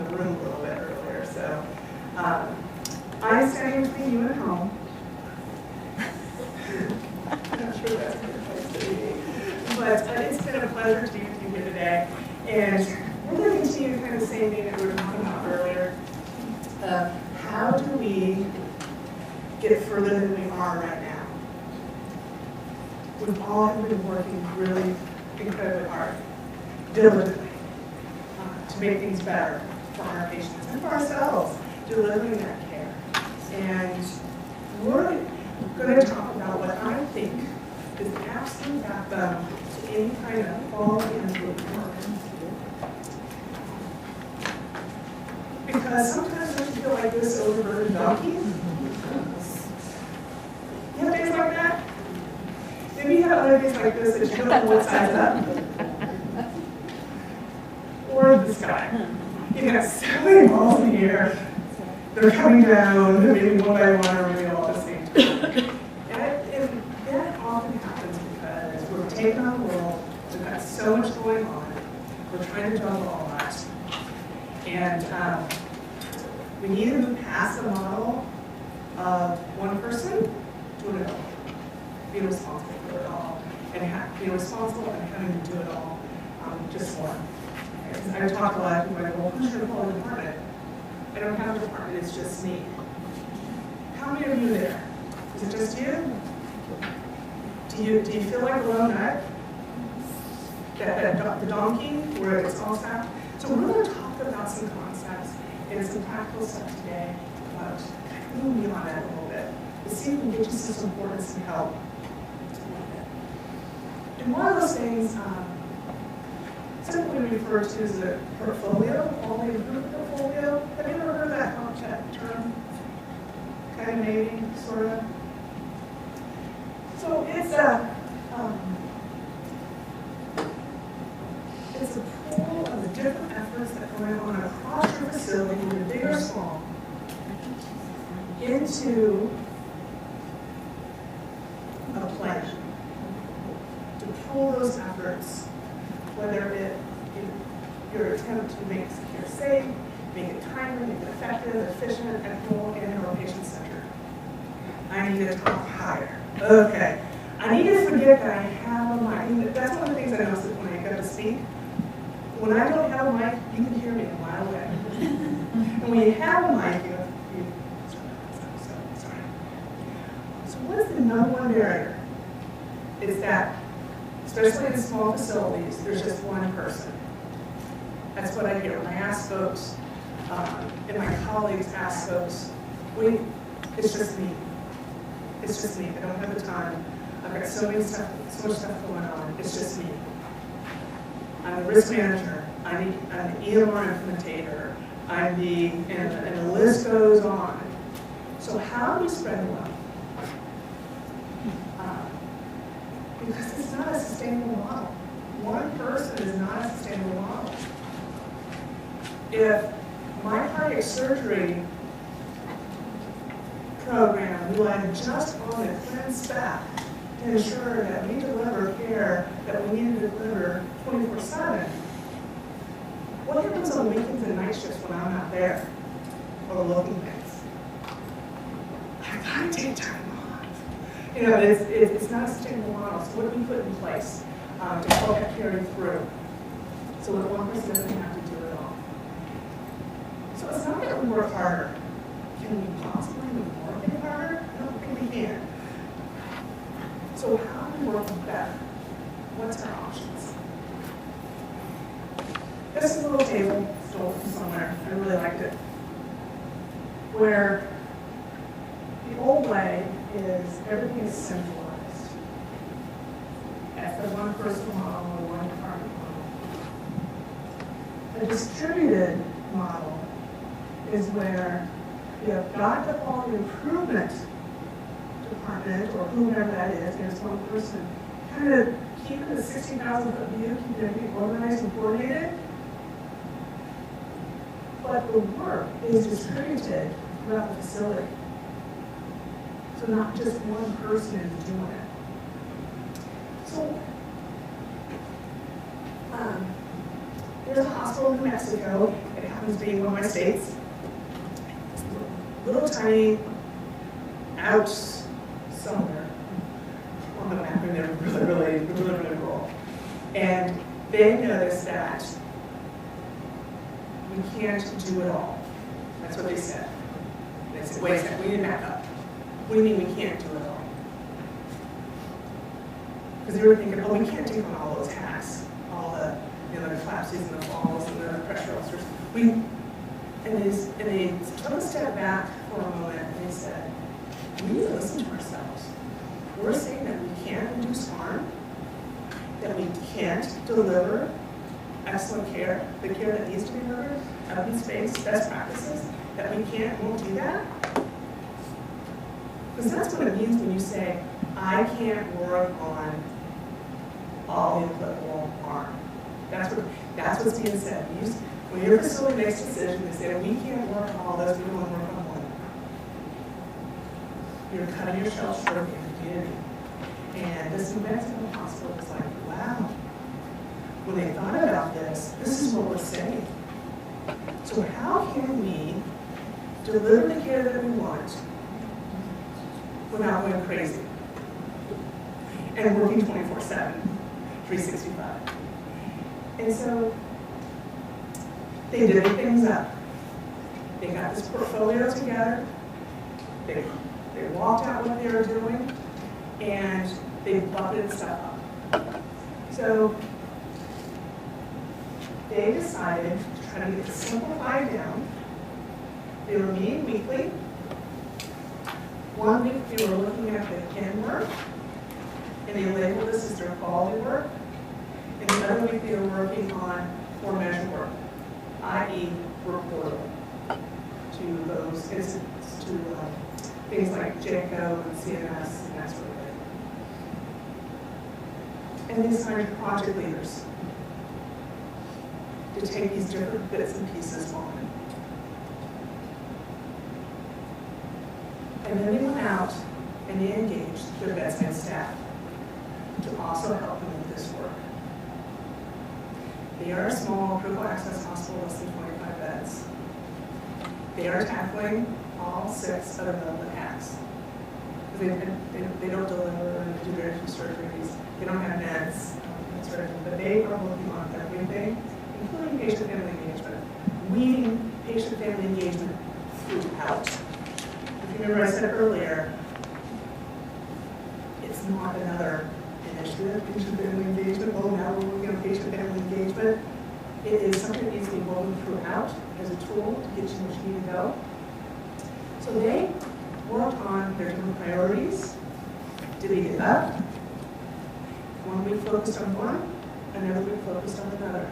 the room a little bit earlier. So I'm standing between you and home. I'm not sure that's a good place to be. But it's been a pleasure to be with you here today. And we're going to continue kind of the same thing that we were talking about earlier. How do we get further than we are right now? We've all been working really incredibly hard, diligently, to make things better for our patients and for ourselves, delivering that care. And we're going to talk about what I think is the absolute backbone to any kind of quality improvement work. Because sometimes I feel like this overburdened donkey. You have days like that? Maybe you have other days like this that you don't know what side's up. Or this guy. You got so many balls in the air. They're coming down, maybe one by one, or maybe all at the same time. And that often happens because we're taking on the world, we've got so much going on, we're trying to juggle all that. And we need to move past the model of one person doing it all, being responsible for it all, and being responsible and having to do it all, just one. I talk a lot to people, well, who's your whole department? I don't have a department, it's just me. How many of you there? Is it just you? Do you feel like a lone nut? The donkey, where it's all staff? So we're going to talk about some concepts and some practical stuff today about moving beyond that a little bit. To see if we can get you some support and some help. And one of those things, simply referred to as a portfolio, quality improvement portfolio. Have you ever heard that term? Kind of maybe, sort of. So it's a pool of the different efforts that are going on across your facility, either big or small, into a plan to pull those efforts. Whether your attempt to make care safe, make it timely, make it effective, efficient, equitable, and/or patient-centered. I need to talk higher. Okay. I need to forget that I have a mic. That's one of the things I noticed when I got to speak. When I don't have a mic, you can hear me a mile away. And when you have a mic, sorry. So what is the number one barrier? Is that especially in small facilities, there's just one person. That's what I hear when I ask folks, and my colleagues ask folks, it's just me. It's just me. I don't have the time. I've got so much stuff going on. It's just me. I'm the risk manager. I'm the EMR implementator. And the list goes on. So how do we spread the wealth? Because it's not a sustainable model. One person is not a sustainable model. If my cardiac surgery program relied just on the clin staff to ensure that we deliver care that we need to deliver 24/7, what happens on weekends and night shifts when I'm not there overlooking things? I gotta take time. You know, it's not a sustainable model. So what do we put in place to help that carry through? So that one person doesn't have to do it all. So it's not that we work harder. Can we possibly work any harder? I don't think we can. So how do we work better? What's our options? This is a little table stole from somewhere. I really liked it. Where the old way is everything is centralized. That's the one person model or one department model. A distributed model is where you have got the quality improvement department or whomever that is, there's one person, kind of keeping the 60,000-foot view, keeping everything organized and coordinated. But the work is distributed throughout the facility. So not just one person is doing it. So there's a hospital in New Mexico. It happens to be one of my states. Little tiny, out somewhere on the map, and they're really rural. And they noticed that we can't do it all. That's what they said. They said, wait a second, we didn't back up. What do you mean we can't do it all? Because they were thinking, oh, we can't take on all those tasks, all the collapses and the falls and the pressure ulcers. And they took a step back for a moment and they said, we need to listen to ourselves. We're saying that we can't induce harm, that we can't deliver excellent care, the care that needs to be delivered, evidence-based best practices, that we won't do that. Because that's what it means when you say, I can't work on all the applicable harm. That's what's being said. When your facility makes a decision, they say, we can't work on all those, we don't want to work on one. You're cutting yourself short in the community. And this New Mexico hospital was like, wow. When they thought about this is what we're saying. So how can we deliver the care that we want without going crazy and working 24/7, 365? And so they did things up. They got this portfolio together. They walked out what they were doing, and they bucketed stuff up. So they decided to try to get it simplified down. They were meeting weekly. 1 week they were looking at the in work, and they labeled this as their quality work. And the other week they were working on for measure work, i.e. reporting to those institutes, to things like JCO and CMS and that sort of thing. And they assigned project leaders to take these different bits and pieces on. And then they went out and they engaged their bedside staff to also help them with this work. They are a small critical access hospital, less than 25 beds. They are tackling all 6 of the acts. They don't deliver and do very few surgeries. They don't have meds, but they are working on everything, including patient-family engagement, weeding patient-family engagement throughout. If you remember I said earlier, it's not another initiative, patient-family engagement. Oh, now we're working on patient-family engagement. It is something that needs to be woven throughout as a tool to get you where you need to go. So they worked on their different priorities, divvied it up. 1 week focused on one, another week focused on another.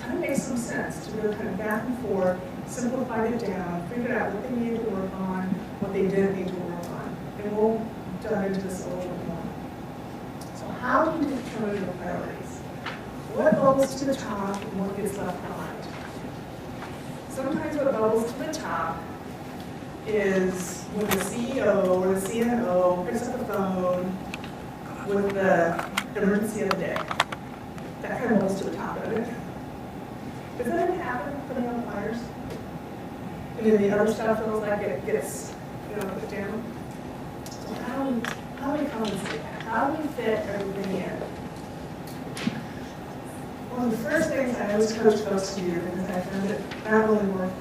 Kind of makes some sense to go kind of back and forth, simplify it down, figure out what they needed to work on, what they didn't need to work on. And we'll dive into this a little bit more. So how do you determine your priorities? What bubbles to the top and what gets left behind? Sometimes what bubbles to the top is when the CEO or the CNO picks up the phone with the emergency of the day. That kind of bubbles to the top of it. Does that happen putting out fires? And then the other stuff feels like it gets, put down. So how do we compensate that? How do we fit everything in? One of the first things I always coach folks to do, because I found it not only worth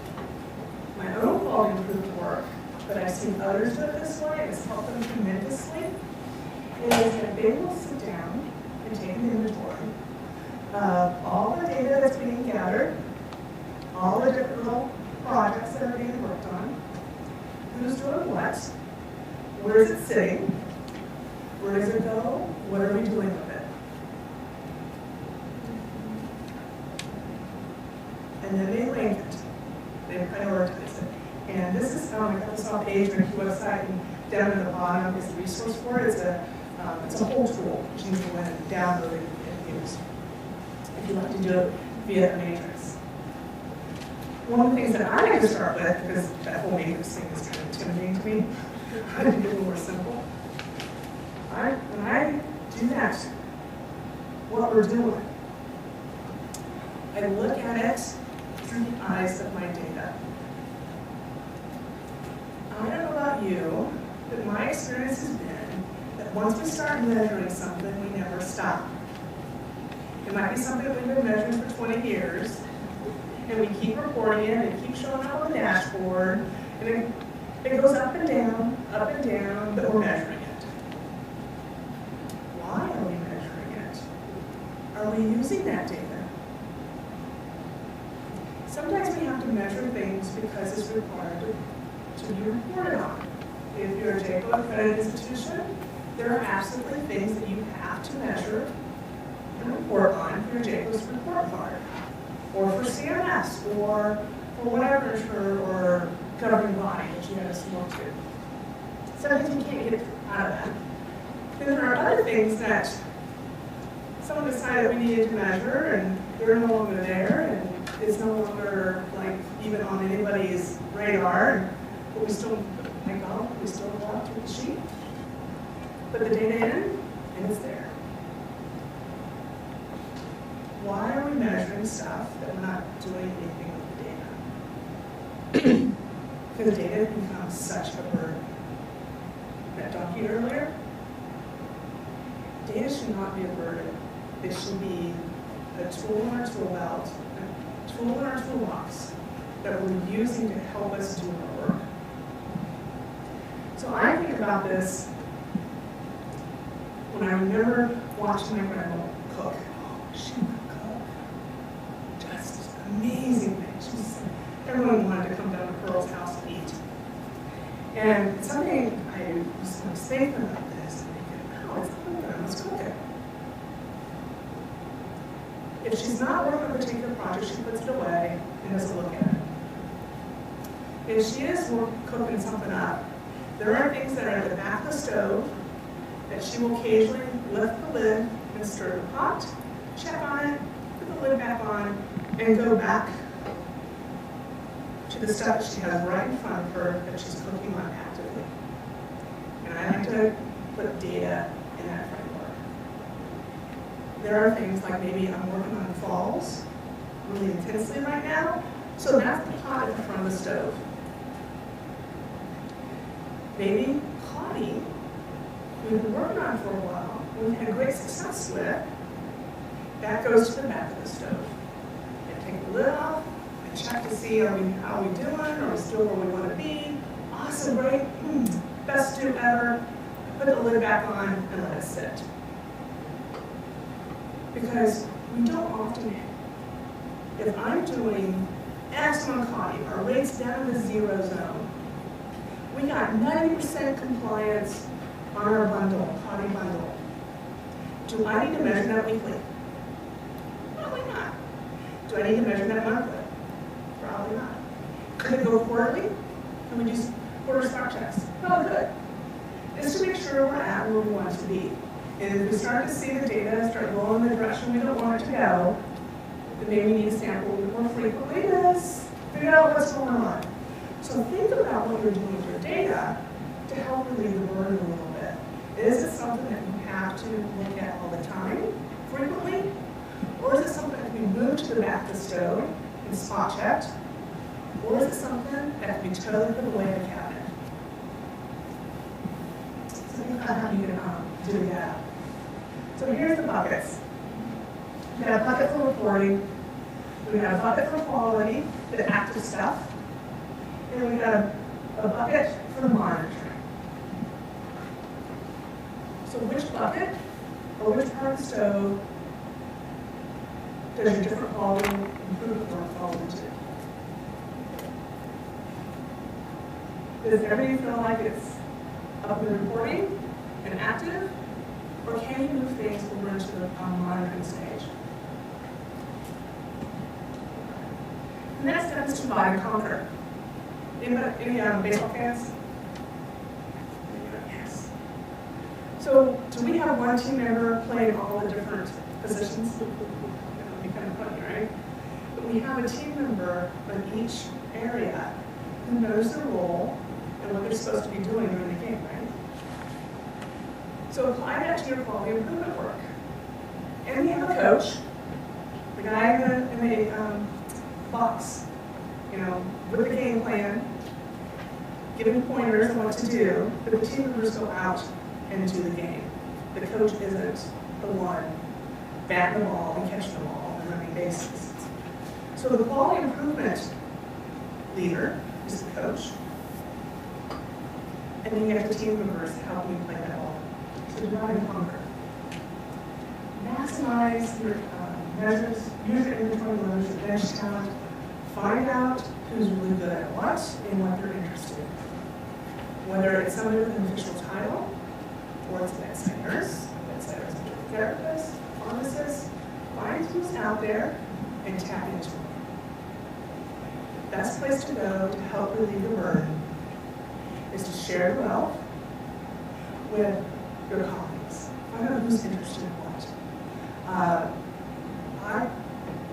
my own quality improved work, but I've seen others do it this way, and it's helped them tremendously, is that they will sit down and take an inventory of all the data that's being gathered, all the different little projects that are being worked on, who's doing what, where is it sitting, where does it go, what are we doing with it? And then they link it, they prioritize it. And this is I got this off the AgeRank website, and down at the bottom is the resource for it. It's a whole tool which you can go in and download and use if you like to do it via a matrix. One of the things that I like to start with, because that whole matrix thing is kind of intimidating to me, I like to do it more simple. When I do that, what we're doing, I look at it through the size of my data. I don't know about you, but my experience has been that once we start measuring something, we never stop. It might be something that we've been measuring for 20 years, and we keep reporting it, and it keeps showing up on the dashboard, and it goes up and down, but we're measuring it. Why are we measuring it? Are we using that data? Sometimes we have to measure things because it's required to be reported on. If you're a JCO accredited institution, there are absolutely things that you have to measure and report on for your JCO's report card, or for CMS, or for whatever or governing body that you have to look to. Sometimes you can't get out of that. Then there are other things that someone decided we needed to measure, and they're no longer there, and it's no longer like even on anybody's radar, but we still, thank God, we still go out through the sheet, put the data in, and it's there. Why are we measuring stuff that we're not doing anything with the data? Because data becomes such a burden. That donkey earlier, data should not be a burden. It should be a tool in our tool belt, a tool in our toolbox that we're using to help us do our work. So I think about this when I remember watching my grandma cook. Oh, she would cook. Just amazing things. Everyone wanted to come down to Pearl's house and eat. And something I was thinking about this, and thinking, oh, it's not grandma's cooking. If she's not working on a particular project, she puts it away and doesn't look at it. If she is cooking something up, there are things that are at the back of the stove that she will occasionally lift the lid and stir the pot, check on it, put the lid back on, and go back to the stuff that she has right in front of her that she's cooking on actively. And I like to put data in that framework. There are things like maybe I'm working on falls really intensely right now, so that's the pot at the front of the stove. Maybe clotting, we've been working on for a while, we've had great success with, that goes to the back of the stove. I take the lid off, I check to see how we doing, are we still where we want to be? Awesome, great, best stew ever. Put the lid back on and let it sit. Because we don't often, if I'm doing X on clotting, our rate's down in the 0 zone, we got 90% compliance on our bundle, clotting bundle. Do I need to measure that weekly? Probably not. Do I need to measure that monthly? Probably not. Could it go quarterly? Can we do quarter spot checks? Probably could. Just to make sure we're at where we want to be. And if we start to see the data start going in the direction we don't want it to go, then maybe we need to sample a little bit more frequently to figure out what's going on. So think about what you're doing with your data to help relieve the burden a little bit. Is it something that you have to look at all the time, frequently? Or is it something that can be moved to the back of the stove and spot checked? Or is it something that can be totally put away in the cabinet? So think about how you can do that. So here's the buckets. We got a bucket for reporting. We got a bucket for quality, the active stuff. And we got a bucket for monitoring. So which bucket or which part of the stove does your different quality improvement work fall into? Does everything feel like it's up and reporting and active? Or can you move things over into the monitoring stage? The next step is to divide and conquer. Any baseball fans? Yes. So, do we have one team member playing all the different positions? That would be kind of funny, right? But we have a team member in each area who knows their role and what they're supposed to be doing during the game, right? So apply that to your quality improvement work. And we have a coach, the guy in the box. with a game plan, giving pointers on what to do, but the team members go out and do the game. The coach isn't the one batting the ball and catching the ball on a running basis. So the quality improvement leader is the coach. And then you have the team members helping you play that ball. So divide hunger. Maximize your measures, use your inventory limits, your bench talent. Find out who's really good at what and what they're interested in. Whether it's somebody with an official title, or it's an bedside nurse, bedside residential therapist, pharmacist, find who's out there and tap into them. Best place to go to help relieve the burden is to share the wealth with your colleagues. Find out who's interested in what.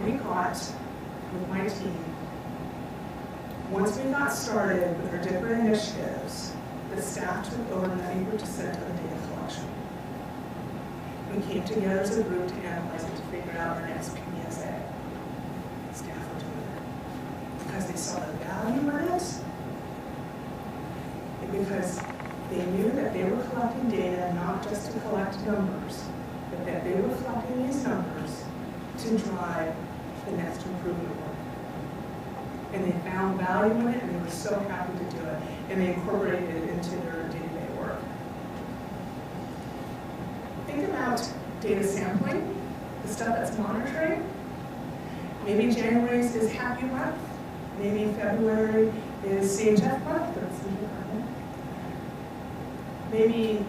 We got, with my team, once we got started with our different initiatives, the staff took over 90% of the data collection. We came together as a group to analyze it, to figure out our next PSA. Staff were doing it because they saw the value in it, and because they knew that they were collecting data not just to collect numbers, but that they were collecting these numbers to drive the next improvement work. And they found value in it, and they were so happy to do it, and they incorporated it into their day-to-day work. Think about data sampling, the stuff that's monitoring. Maybe January is Happy Month. Maybe February is Sage F Month. Maybe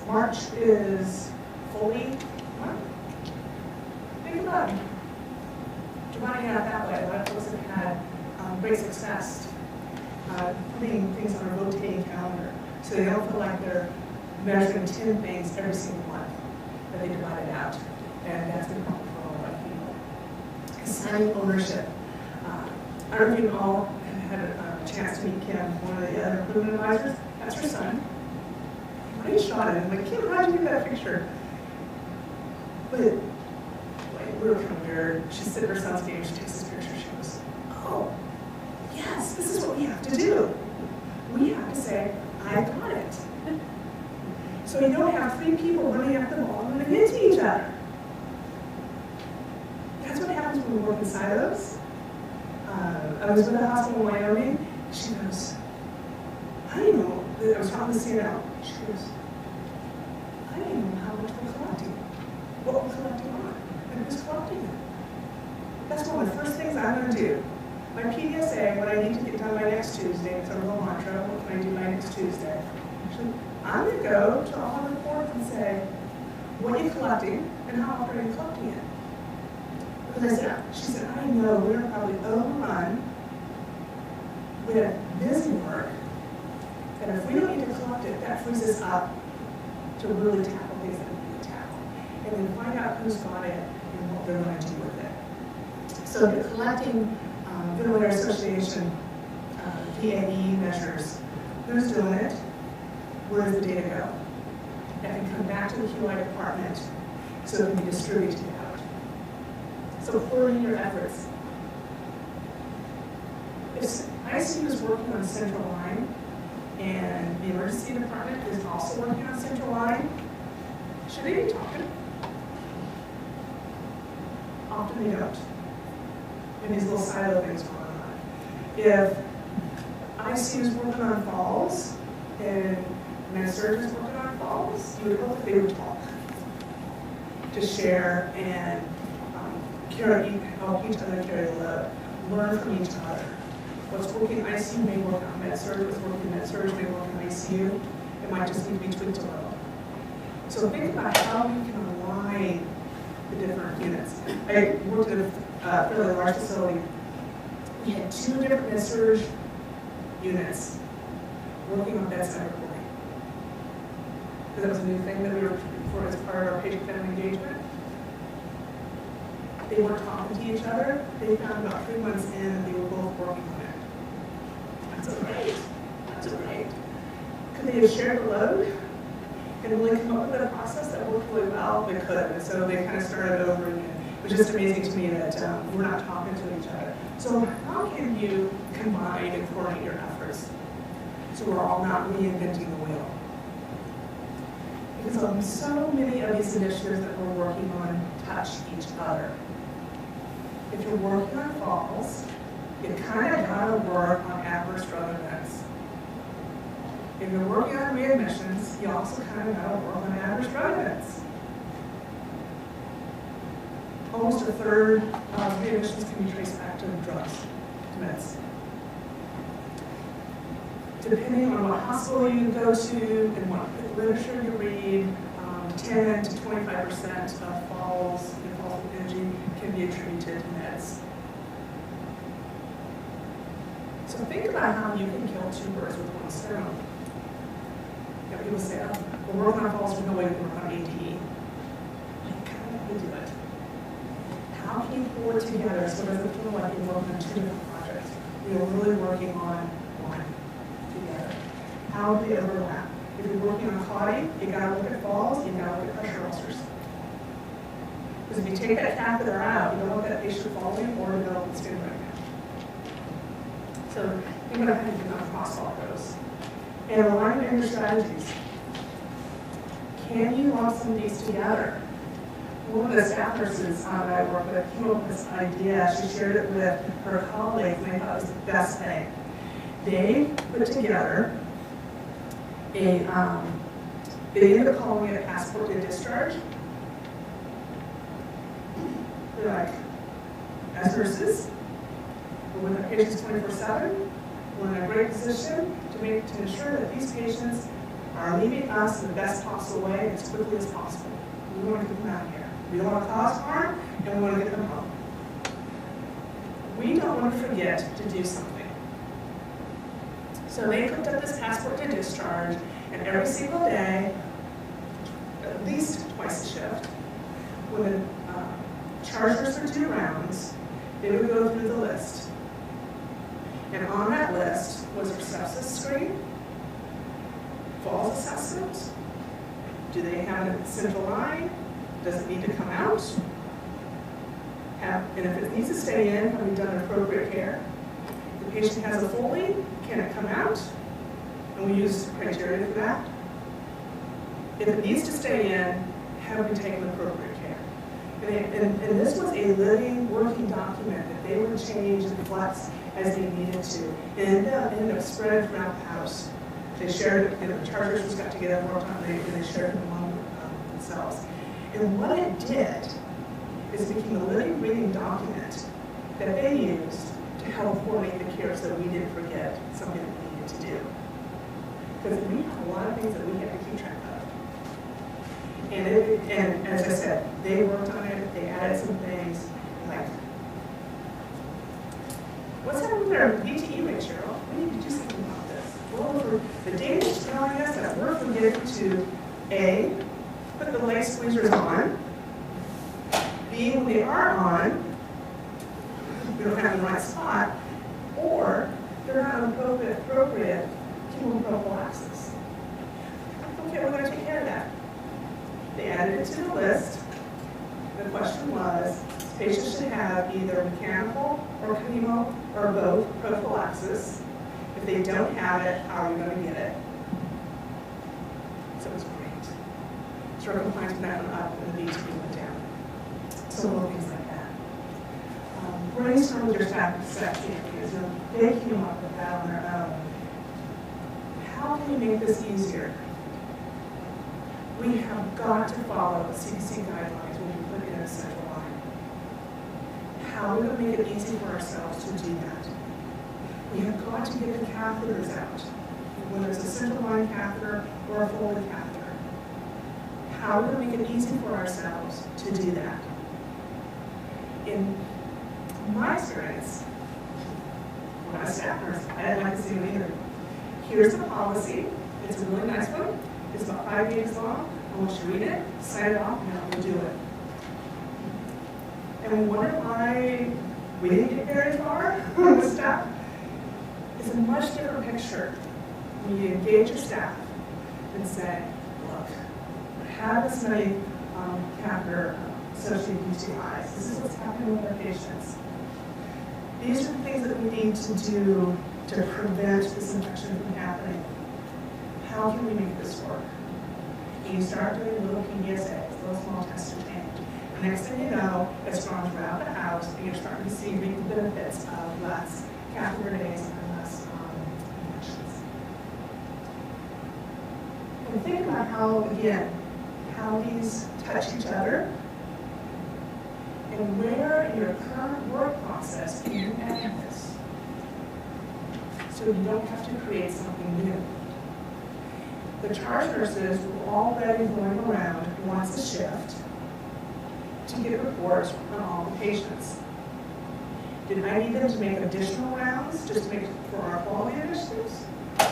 March is Foley Month. Think about it. Dividing it out that way. A lot of folks have had great success putting things on a rotating calendar, so they don't feel like they're measuring 10 things every single month, but they divide it out. And that's been helpful for a lot of people. Assigning ownership. I don't know if you all have had a chance to meet Kim, one of the other improvement advisors. That's her son. I shot it. I'm like, Kim, how'd you get that picture? But we were kind of weird. She sits at her son's game, she takes this picture, she goes, oh, yes, this is what we have to do. We have to say, I got it. So you don't have three people running after the ball and running into each other. That's what happens when we work in silos. I was with a hospital in Wyoming. She goes, I didn't know, I was talking to CNL. She goes, I didn't know how much we're collecting. What we're collecting on. And who's collecting it. That's one of the first things I'm going to do. My PDSA, what I need to get done by next Tuesday, it's a little mantra, what can I do by next Tuesday? Actually, I'm going to go to all the reports and say, what are you collecting and how often are you collecting it? Because she said, I know we're going to probably overrun with busy work, and if we don't need to collect it, that frees us up to really tackle things that we need to tackle. And then find out who's got it and what they're going to do with it. So the collecting Ventilator Association PAE measures, who's doing it, where does the data go? That can come back to the QI department so it can be distributed out. So coordinate your efforts. If ICU is working on central line and the emergency department is also working on central line, should they be talking? Often they don't. And these little silo things going on. If ICU is working on falls and med-surg is working on falls, you would hope that they would talk to share and help each other carry the load, learn from each other. What's working in ICU may work on med-surg, what's working in med-surg may work in ICU. It might just need to be tweaked a little. So think about how you can align the different units. I worked at a fairly large facility. We had 2 different med-surg units working on bedside recording. Because that was a new thing that we were for as part of our patient-family engagement. They weren't talking to each other. They found about 3 months in and they were both working on it. That's great. That's great. Could they have shared the load and really come up with a process that worked really well? They could. And so they kind of started over again. Which is just amazing to me that we're not talking to each other. So how can you combine and coordinate your efforts so we're all not reinventing the wheel? Because so many of these initiatives that we're working on touch each other. If you're working on falls, you kind of got to work on adverse drug events. If you're working on readmissions, you also kind of got to work on adverse drug events. Almost a third of readmissions can be traced back to drugs, to meds. Depending on what hospital you go to and what literature you read, 10 to 25% of falls and falls with injury can be attributed to meds. So think about how you can kill two birds with one stone. You know, people say, oh, we're working on falls, there's no way we can work on ADE. Like, how do we do it? How can you pull it together so it doesn't feel like you're working on two different projects? You're really working on one together. How do they overlap? If you're working on clotting, you gotta look at falls, you gotta look at pressure ulcers. Because if you take that catheter out, you don't want that patient falling or developing skin breakdown. So think about how you can cross all those. And align your strategies. Can you lump some of these together? One of the staff nurses that I work with came up with this idea. She shared it with her colleagues, and I thought it was the best thing. They put together they ended up calling it a passport to discharge. They're like, as nurses, we're with our patients 24/7. We're in a great position to ensure that these patients are leaving us in the best possible way as quickly as possible. We want to get them out of here. We don't want to cause harm, and we want to get them home. We don't want to forget to do something. So they cooked up this passport to discharge, and every single day, at least twice a shift, when the chargers would do rounds, they would go through the list. And on that list was their sepsis screen, falls assessment, do they have a central line, does it need to come out, and if it needs to stay in, have we done appropriate care? If the patient has a Foley, can it come out? And we use criteria for that. If it needs to stay in, have we taken appropriate care? And this was a living, working document that they would change and flex as they needed to. And ended up spread throughout the house. They shared it, the chargers just got together more time, and they shared it among themselves. And what it did is it became a living, breathing document that they used to help coordinate the care so that we didn't forget something that we needed to do. Because we have a lot of things that we have to keep track of. And as I said, they worked on it, they added some things, like, what's happening with our VTE rate, Cheryl? We need to do something about this. Well, the data is telling us that we're forgetting to, A, put the leg squeezers on, B, when they are on, we don't have the right spot, or they're not appropriate chemoprophylaxis. Okay, we're going to take care of that. They added it to the list. The question was, patients should have either mechanical or chemo or both prophylaxis. If they don't have it, how are we going to get it? So it was great. Stroke compliance went up and the VTE went down. So little things like that. Brainstorm with your staff champions. They came up with that on their own. How can we make this easier? We have got to follow the CDC guidelines when we put in a central line. How are we going to make it easy for ourselves to do that? We have got to get the catheters out, whether it's a central line catheter or a Foley catheter. How are we going to make it easy for ourselves to do that? In my experience, when I was a staff nurse, I didn't like to see it either. Here's the policy. It's a really nice one. It's about 5 pages long. I want you to read it, sign it off, and then we'll do it. And we wonder why we didn't get very far with staff. It's a much different picture when you engage your staff and say, look, I have this many catheter associated UTIs. This is what's happening with our patients. These are the things that we need to do to prevent this infection from happening. How can we make this work? And you start doing little PSAs, little small tests of change. Next thing you know, it's gone throughout the house, and you're starting to see reap the benefits of less catheter days and less infections. And think about how, again, how these touch each other, and where in your current work process can you add this, so you don't have to create something new. The charge nurses were already going around once a shift to get reports on all the patients. Did I need them to make additional rounds just to make for our quality initiatives? No.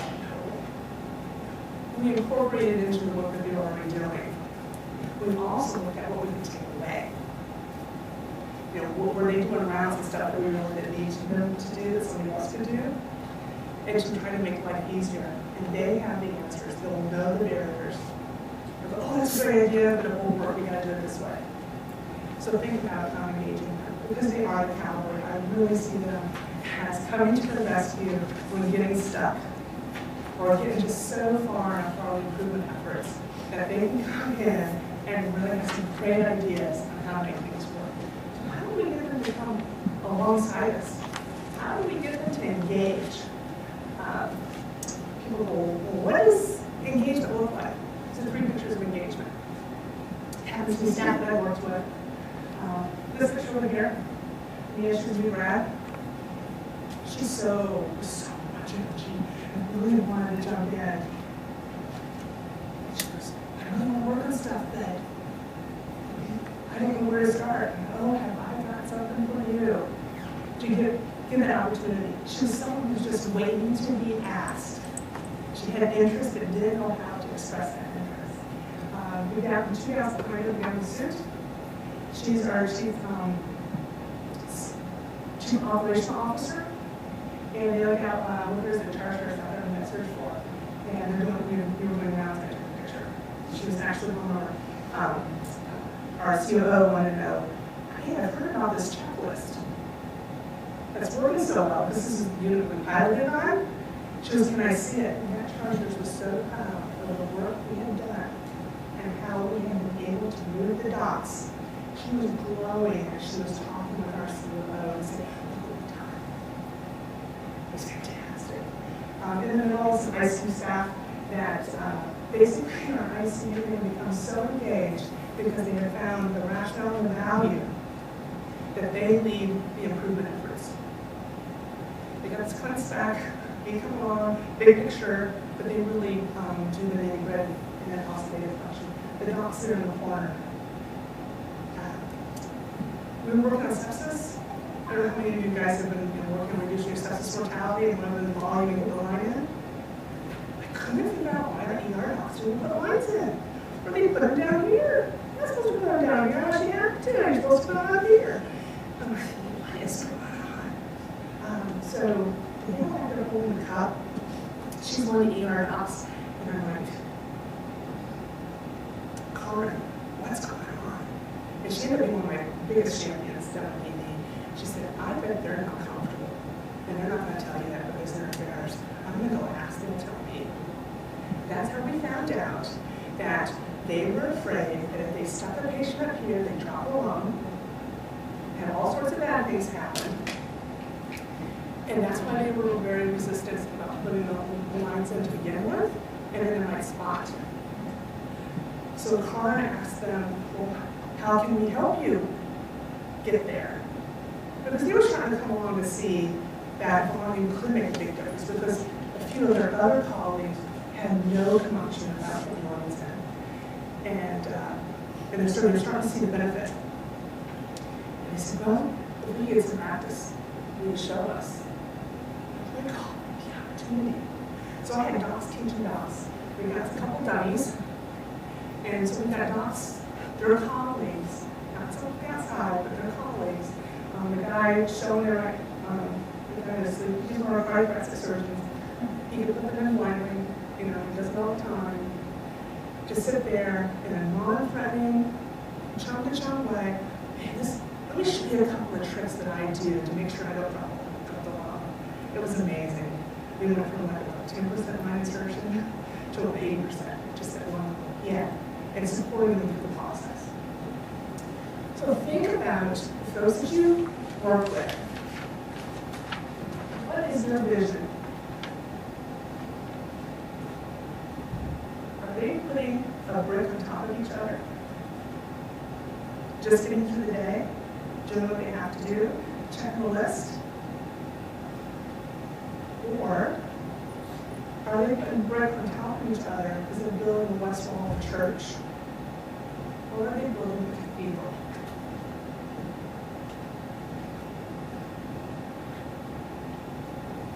We incorporated into the work that they were already doing. We also looked at what we could take away. You know, were they doing rounds and stuff that we really didn't need them to do that somebody else could do? And to try to make life easier. And they have the answers. They'll know the barriers. They'll go, oh, that's a great idea, but it won't work. We got to do it this way. So think about engaging them. Because they are the Cavalry, I really see them as coming to the rescue when getting stuck or getting just so far in our quality improvement efforts that they can come in and really have some great ideas on how to make things work. So how do we get them to come alongside us? How do we get them to engage? People go, well, what does engagement look like? So 3 pictures of engagement. It happens to be staff that I worked with. This picture over here, Mia Brad. She's so much energy and really wanted to jump in. She goes, I really want to work on stuff that I don't know where to start. Oh, have I got something for you? To give an opportunity. She was someone who's just waiting to be asked. She had interest but didn't know how to express that interest. We got 2 gals behind her, we got in the suit. She's our chief operational officer, and the other gal with her is the charge nurse out there in that search for. And they're doing, we were doing rounds at the picture. She was actually one of our COO wanted to know, hey, I've heard about this checklist that's working so well. This is the unit we piloted on. She goes, can I see it? And that charge nurse was so proud of the work we had done and how we had been able to move the dots. She was glowing as she was talking with our COO and saying, look what we've done. It was fantastic. In the middle of some ICU staff that basically our ICU had become so engaged because they had found the rationale and the value that they lead the improvement efforts. They got us clinics back, they come along, big picture, but they really do the nitty-gritty in that oxidative function. The docs are in the corner. We've been working on sepsis. I don't know how many of you guys have been working on reducing your sepsis mortality and whether the volume you put the line in. I couldn't figure out why the ER docs didn't put lines in. Or they put them down here. You're not supposed to put them down here. Actually, you have to. You're supposed to put them up here. I'm like, what is going on? So the gal back there holding the cup, she's one of the ER docs, and I'm like, Corinne, what's going on? And she ended up being one of my biggest champions down in PD. She said, I bet they're not comfortable. And they're not going to tell you that because they're theirs. I'm going to go ask them to tell me. That's how we found out that they were afraid that if they stuck a patient up here, they'd drop a lung, and all sorts of bad things happen. And that's why they were very resistant about putting the lines in to begin with, and in the right spot. So Karen asked them, well, how can we help you get there? Because they were trying to come along to see that volume could make a big difference because a few of their other colleagues had no compunction about putting lines in. And they're starting to see the benefit. And they said, well, if we get some practice, you need to show us. I'm like, oh, the opportunity. So I had docs teaching docs. We got a couple dummies. And so we got docs, their colleagues, not something outside, but their colleagues. The guy showing their, he's one of our cardiothoracic surgeons. He could put them in blindly, he does it all the time. Just sit there in a non-threatening chum to chum way. Hey, let me show you a couple of tricks that I do to make sure I don't drop the ball. It was amazing. We went from like about 10% line insertion to about 80%, just at one level. Yeah, and supporting them through the process. So think about those that you work with. What is their vision? Are they putting a brick on top of each other? Just getting through the day, doing what they have to do, checking the list? Or are they putting brick on top of each other because they're building the west wall of the church? Or are they building the cathedral?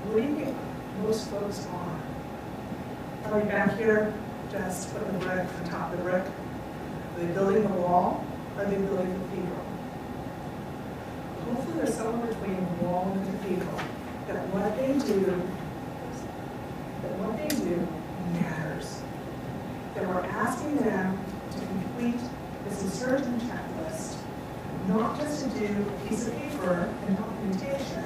What do you think most folks are? Are we back here just putting the brick on top of the brick? Are they building the wall? Or are they building the cathedral? Hopefully there's somewhere between the wall and the cathedral that what they do matters. That we're asking them to complete this insertion checklist, not just to do a piece of paper and documentation,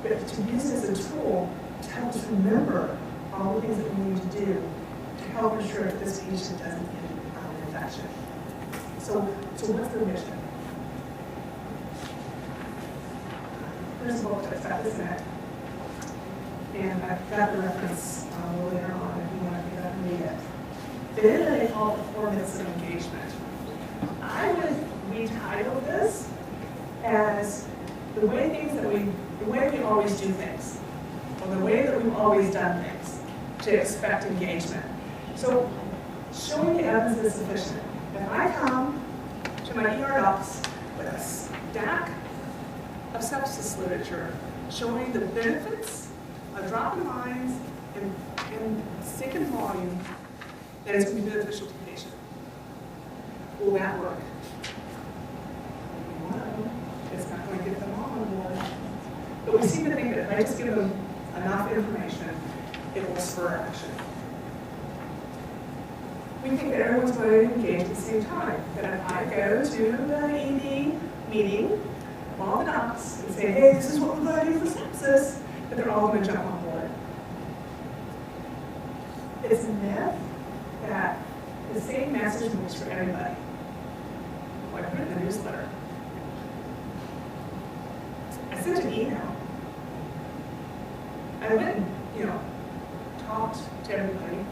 but to use it as a tool to help us remember all the things that we need to do to help ensure that this patient doesn't get an infection. So what's the mission? There's a book that's got this in it. And I've got the reference later on if you want to get up and read it. Then they call it 4 minutes of engagement. I would retitle this as the way we always do things, or the way that we've always done things, to expect engagement. So showing the evidence is sufficient. If I come to my ER docs with a stack of sepsis literature showing the benefits of dropping lines and sinking volume that is going to be beneficial to the patient, will that work? No, it's not going to get them all on board. But we seem to think that if I just give them enough information, it will spur action. We think that everyone's going to engage at the same time. That if I go to the ED meeting of all the docs and say, hey, this is what we're going to do for sepsis, that they're all going to jump on board. It's a myth that the same message works for everybody. Like I put it in the newsletter. I sent an email. I went and, talked to everybody.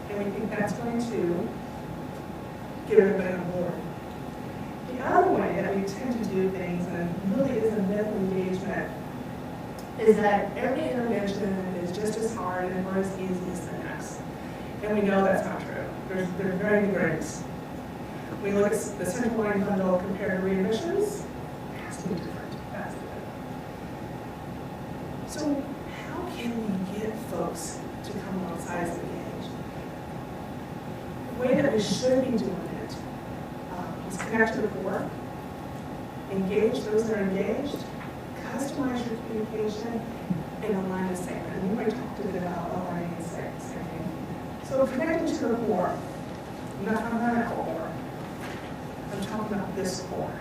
And we think that's going to get everybody on board. The other way that we tend to do things, and really is a myth of engagement, is that every intervention is just as hard and or as easy as the next. And we know that's not true. There's varying degrees. When we look at the central line bundle compared to readmissions, it has to be different. That's good. So how can we get folks to come alongside and engage? The way that we should be doing it is connect to the core, engage those that are engaged, customize your communication, and align the segment. And you might talk to them about aligning the segment. So connecting to the core. I'm not talking about a core. I'm talking about this core.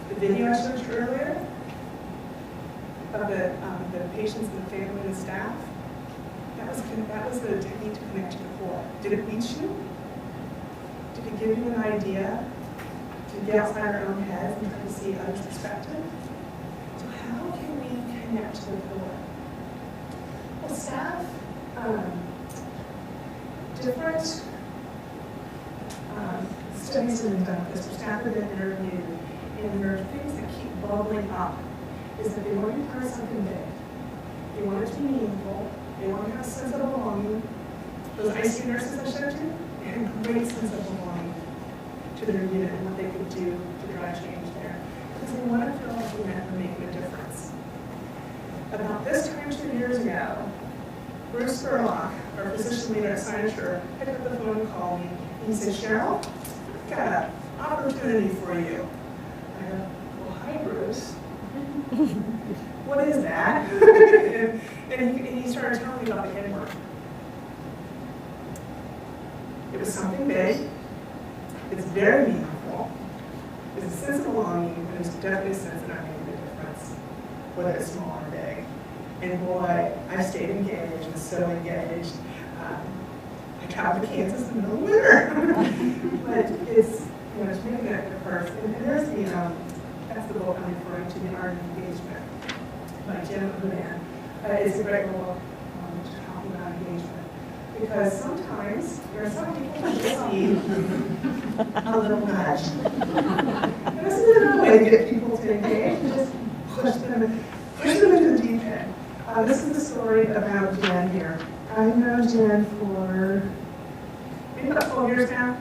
The video I showed you earlier of the patients and the family and the staff, that was the technique to connect to the core. Did it reach you? Did it give you an idea to get outside our own heads and try to see others' perspective? So how can we connect to the core? Well, staff, different studies have been done with this, where staff have been interviewed, and there are things that keep bubbling up, is that they want to be part of something big. They want it to be meaningful. They want to have a sense of belonging. Those ICU nurses I showed you, they had a great sense of belonging to their unit and what they could do to drive change there. Because they want to feel like they're making a difference. About this time 2 years ago, Bruce Spurlock, our physician leader at Cynosure, picked up the phone and called me. And he said, Cheryl, I've got an opportunity for you. I go, well, hi, Bruce. What is that? and he started telling me about the N-word. It was something big. It's very meaningful. There's a sense of belonging, and there's definitely a sense that I'm making a difference, whether it's small or big. And boy, I stayed engaged and so engaged. I traveled to Kansas in the middle of winter. But it's, it's making a difference. And there's that's the book I'm referring to, The Art of Engagement by Cheryl Ruble. It's a great book to talk about engagement. Because sometimes there are some people who just need a little nudge. And this is another way to get people to engage, just push them into the deep end. This is the story about Jen here. I've known Jen for maybe about 12 years now.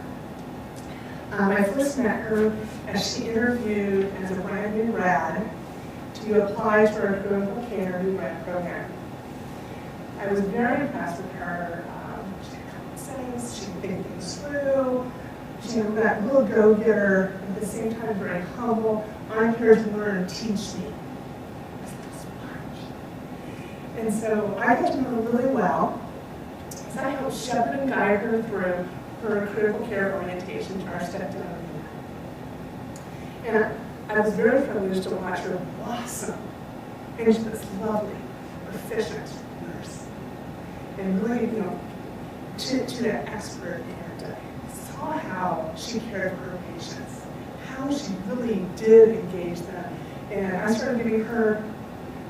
I first met her as she interviewed as a brand new grad to apply for a critical care new grad program. I was very impressed with her. She had common sense, she could think things through. She was that little go-getter, at the same time very humble. I'm here to learn, teach me. And so I got to know her really well, as I helped shepherd and guide her through her critical care orientation to our step-down unit. And I was very privileged to watch her blossom into this lovely, efficient nurse. And really, to that expert, and saw how she cared for her patients, how she really did engage them. And I started giving her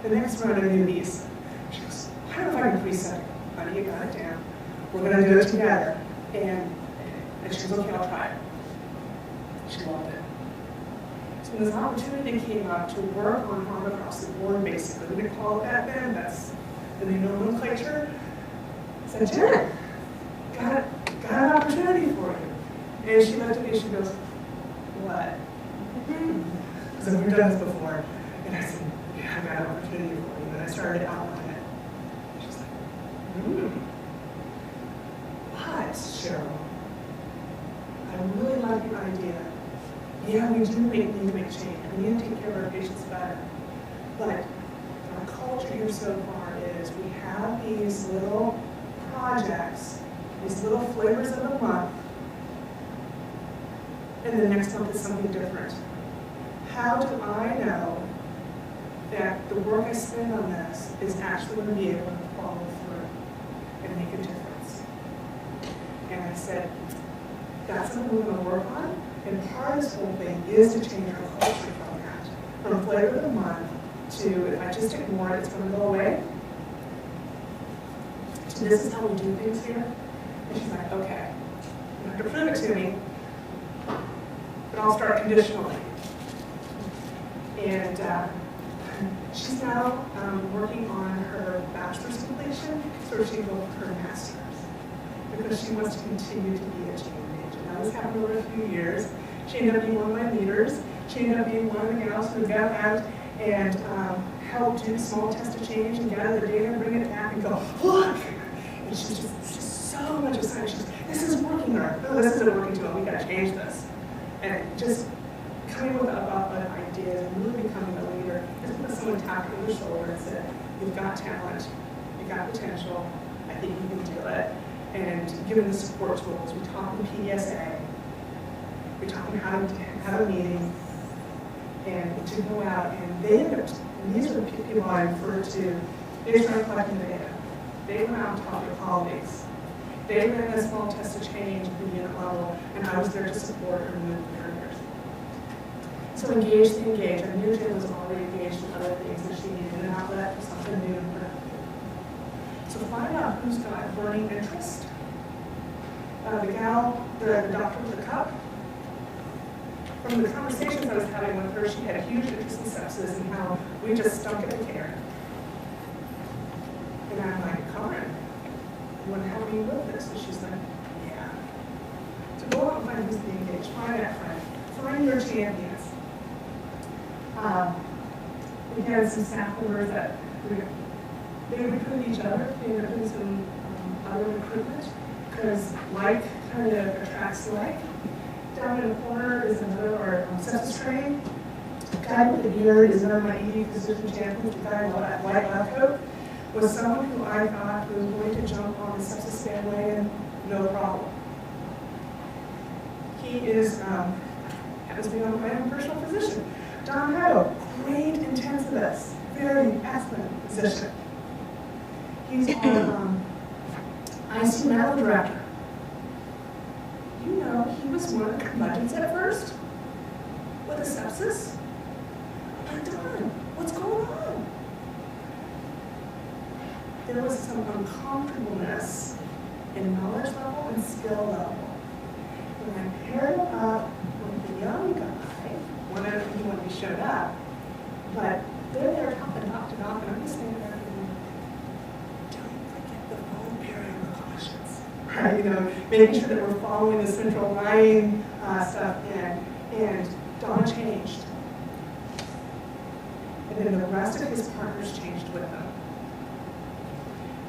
the next round of newbies. She goes, I don't know if I can freestyle. Honey, you got it down. We're going to do it together. And she goes, okay, I'll try it. She loved it. So when this opportunity came up to work on harm across the board, basically, we didn't call it that then, that's the new nomenclature. I said, Jen, got an opportunity for you. And she looked at me and she goes, what? So we've done this before. And I said, yeah, I've got an opportunity for you. And I started outlining it. She's like, What, Cheryl? I really like your idea. Yeah, we do need to make change. We need to take care of our patients better. But our culture here so far is we have these little projects, these little flavors of the month, and the next month is something different. How do I know that the work I spend on this is actually going to be able to follow through and make a difference? And I said, that's something we're going to work on. And part of this whole thing is to change our culture from that. From flavor of the month to, if I just ignore it, it's going to go away. So this is how we do things here. And she's like, okay, you have to prove it to me, but I'll start conditionally. And she's now working on her bachelor's completion, so she will for her master's, because she wants to continue to be a change agent. Now this happened over a few years. She ended up being one of my leaders. She ended up being one of the gals who got out and helped do small tests of change and gather the data, bring it back and go, look! And she's just so much excited. She's like, this is working, or no, this isn't working too well, we gotta change this. And just coming with ideas and really becoming a leader, just when someone tapped her on the shoulder and said, you've got talent, you've got potential, I think you can do it. And given the support tools, we taught them PDSA, we taught them how to have a meeting, and to go out, and they ended up, and these are the people I refer to, they started collecting the data. They went out and talked to their colleagues. They ran a small test of change at the unit level, and I was there to support and move the barriers. So engage the engage. I knew Jen was already engaged in other things, and she needed an outlet for something new and productive. So find out who's got burning interest. The doctor with the cup, from the conversations I was having with her, she had a huge interest in sepsis and how we just stunk at the care. And I'm like, Karen, you want to help me with this? And she's like, yeah. So go out and find who's being engaged, find that friend, find your champions. We had some staff members that they recruit each other. They ended up doing some other recruitment because like kind of attracts like. Down in the corner is another, our sepsis training. The guy with the beard is another my ED physician champion. The guy in the white lab coat was someone who I thought was going to jump on the sepsis bandwagon, no problem. He he is, happens to be my own personal physician. Don Haddo, great intensivist, very excellent physician. He's our ICU medical director. You know, he was one of the curmudgeons at first with a sepsis. I'm like, Don, what's going on? There was some uncomfortableness in knowledge level and skill level. When I paired him up with the young guy, one of them, when he showed up, but they're there talking, and I'm just standing there going, don't forget the voluntary precautions. Right, you know, making sure that we're following the central line stuff in, and Don changed. And then the rest of his partners changed with him.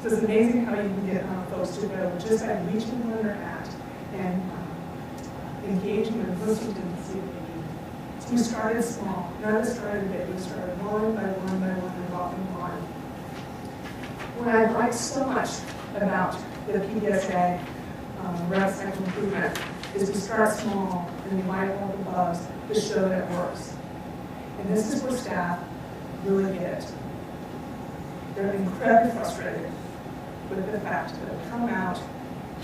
So it's amazing how you can get folks to go just by reaching where they're at and engaging and listening to them and see what they need. So we started small. None of us started big. We started one by one by one and walking on. What I like so much about the PDSA route cycle improvement is we start small and we light all the bugs to show that it works. And this is where staff really get it. They're incredibly frustrated with the fact that we come out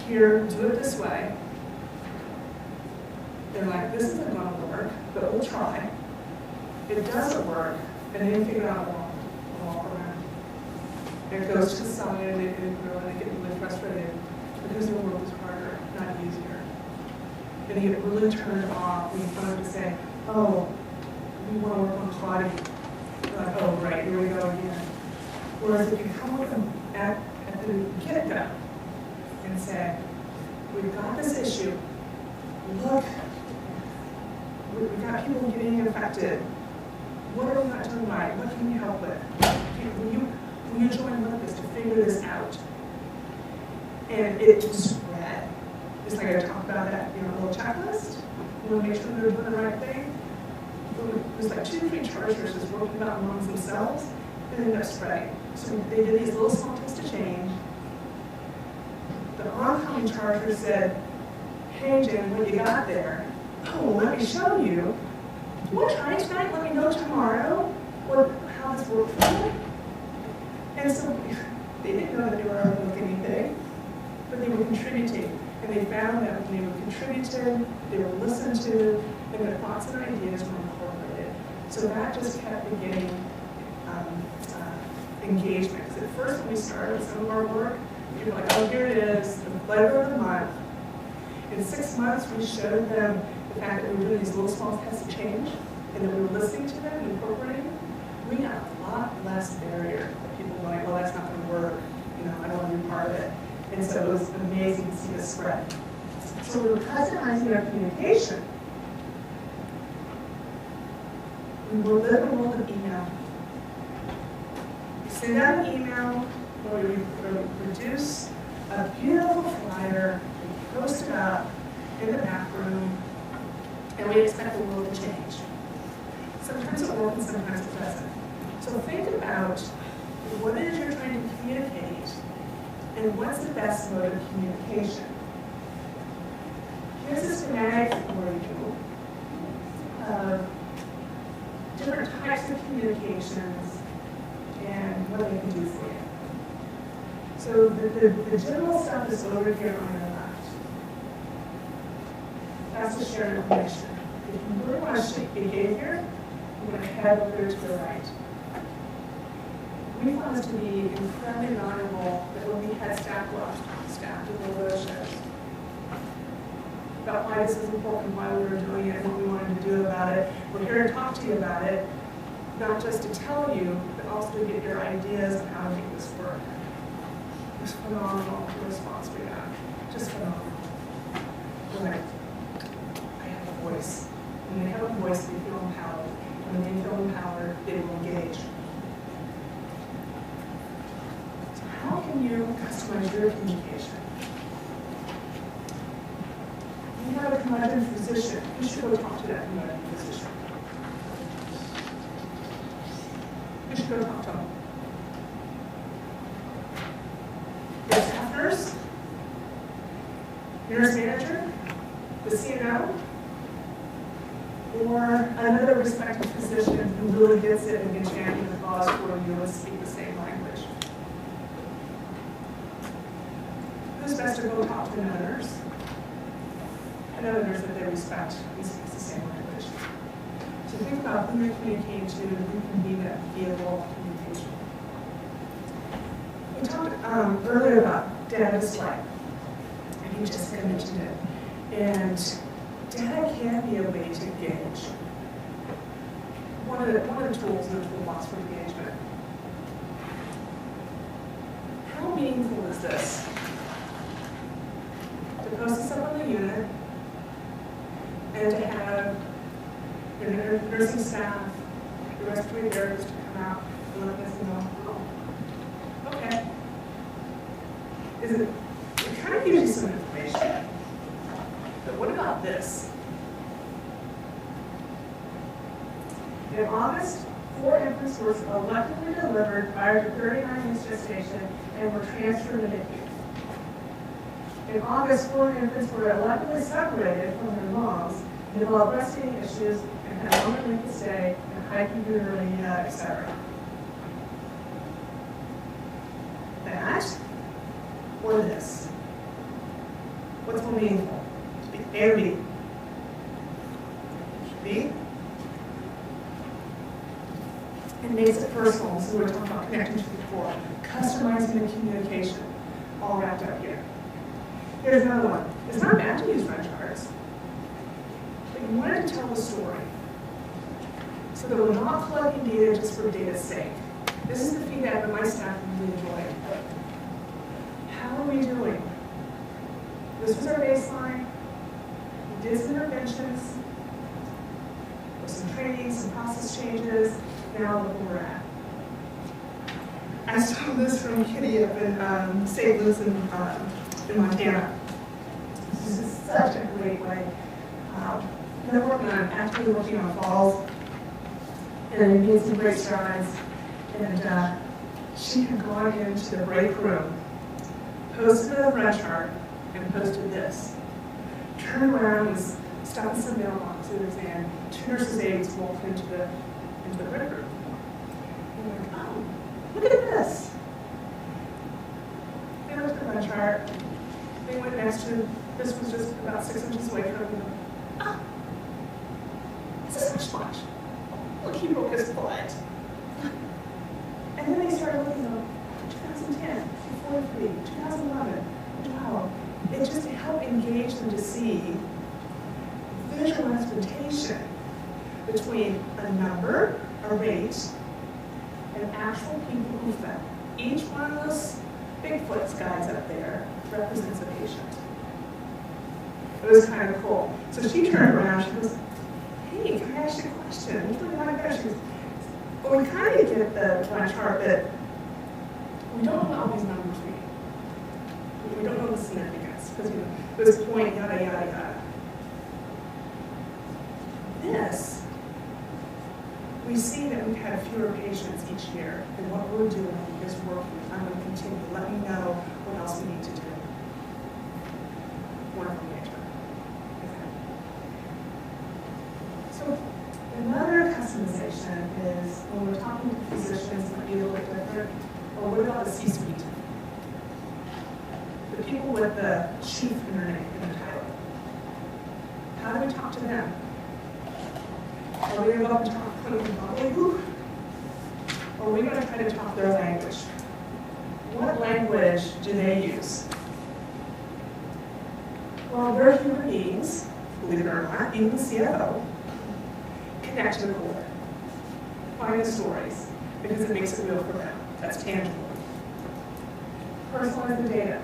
here, do it this way. They're like, this isn't going to work, but we'll try. It doesn't work, and then figure out a walk around. And it goes to the side, and they get really frustrated because their work is harder, not easier. And they get really turned off when you come to say, oh, we want to work on Claudia. They're like, oh, right, here we go again. Whereas if you come with them at the get-go and say, we've got this issue, look, we've got people getting infected, what are we not doing right, what can you help with? Will you join with us to figure this out? And it just spread. Just like I talked about that, little checklist, you want to make sure they're doing the right thing. It was like 2 or 3 charge nurses working out amongst themselves, and ended up spreading. So they did these little small tests to change. The oncoming charger said, hey Jen, what you got there? Oh, let me show you. We'll try it tonight, let me know tomorrow how this worked for you. And so they didn't know that they were overlooking anything, but they were contributing. And they found that when they were contributed, they were listened to, and their thoughts and ideas were incorporated. So that just kept beginning engagement. Because at first when we started some of our work, people were like, oh, here it is, the flavor of the month. In 6 months, we showed them the fact that we were doing these little small tests of change, and that we were listening to them and incorporating them. We got a lot less barrier of people going, well, that's not going to work. I don't want to be part of it. And so it was amazing to see the spread. So we were customizing our communication. We were living in a world of email. We send out an email where we produce a beautiful flyer, we post it up in the bathroom, and we expect the world to change. Sometimes it works and sometimes it doesn't. So think about what it is you're trying to communicate and what's the best mode of communication. Here's a schematic for you of different types of communications and what they can do for you. So the general stuff is over here on your left. That's the shared information. If you really want to shape behavior, you want to head over to the right. We found this to be incredibly valuable that when we had staff do the roadshows about why this is important, why we were doing it, and what we wanted to do about it. We're here to talk to you about it, not just to tell you, but also to get your ideas on how to make this work. It was phenomenal, the response we got. Just phenomenal. We're like, I have a voice. When they have a voice, they feel empowered. When they feel empowered, they will engage. How can you customize your communication? You have a curmudgeon physician. You should go talk to that curmudgeon physician. You should go talk to them. Your staff nurse, nurse manager, the CNO, or another respected physician who really gets it and can champion the cause for you and speak the same language. Who's best to go talk to another nurse? Another nurse that they respect who speaks the same language. So think about who you're communicating to and who can be that vehicle of communication. We talked earlier about data display. I think Jessica mentioned it. And data can be a way to gauge. One of the tools in the toolbox for engagement. How meaningful is this? To post this up on the unit and to have your nursing staff, your respiratory therapists to come out and let us know, oh, okay. It kind of gives you some information. But what about this? In August, 4 infants were electively delivered prior to 39 weeks gestation and were transferred to NICU. In August, 4 infants were electively separated from their moms, developed breastfeeding issues, and had longer length of stay, and hyperuremia, etc. That or this? What's more meaningful? A or B? B? It makes it personal, so we're talking about connecting to the core, customizing the communication, all wrapped up here. Here's another one. It's not bad to use red charts, but you wanted to tell a story. So that we're not collecting data just for data's sake. This is the feedback that my staff really enjoy. How are we doing? This was our baseline. We did some interventions, some training, some process changes. Now look where we're at. I saw this from Kitty up in St. Louis in Montana. This is such a great way. They're actively working on falls, and made some great strides. And she had gone into the break room, posted a red chart, and posted this. Turned around and stopped in some mailboxes, and 2 nurses' aides walked into the break room. And we're like, oh, look at this. They looked at the red chart. They went next to, this was just about 6 inches away from them. Oh, it's a squash. Look, he broke his foot. And then they started looking at 2010, 2043, 2011, 2012. It just helped engage them to see visual representation between a number, a rate, and actual people who fell. Each one of those Bigfoot's guys up there represents a patient. It was kind of cool. So she turned around, she goes, hey, can I ask you a question? What do you like that? She goes, well, we kind of get the line chart that we don't know all these numbers read. We don't know the significance, because this point, yada, yada, yada. This, we see that we've had fewer patients each year, and what we're doing is working. I'm going to continue. Let me know what else we need to do. More information. So another customization is when we're talking to physicians, it might be a little bit different. Or what about the C-suite? The people with the chief in their name, in the title. How do we talk to them? Are we going to go up and talk to them bubbly whoop? Or are we going to try to talk their language? What language do they use? Well, they're human beings, believe it or not, even the CFO, connect to the core. Find the stories, because it makes it real for them. That's tangible. Personalize the data.